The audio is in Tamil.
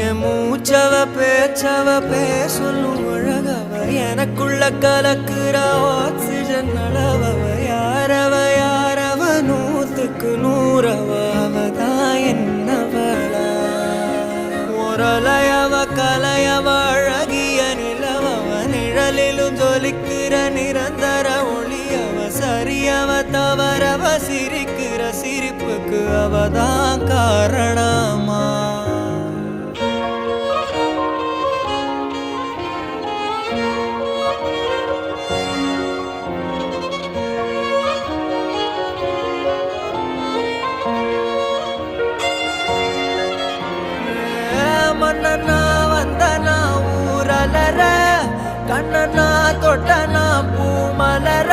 என் மூச்சவ பேச்சவ பேசலும் அழகவ எனக்குள்ள கலக்குற ஆக்சிஜன் அளவவ யாரவ நூத்துக்கு நூறவ அவதான் என்னவளா ஒரலையவ கலையவ அழகிய நிலவவ நிழலிலும் ஜொலிக்கிற நிரந்தர ஒளியவ சரியவ தவறவ சிரிக்கிற சிரிப்புக்கு அவதான் காரணமா மன்னனா வந்தனா ஊரலர கண்ணனா தொட்டனா பூமலர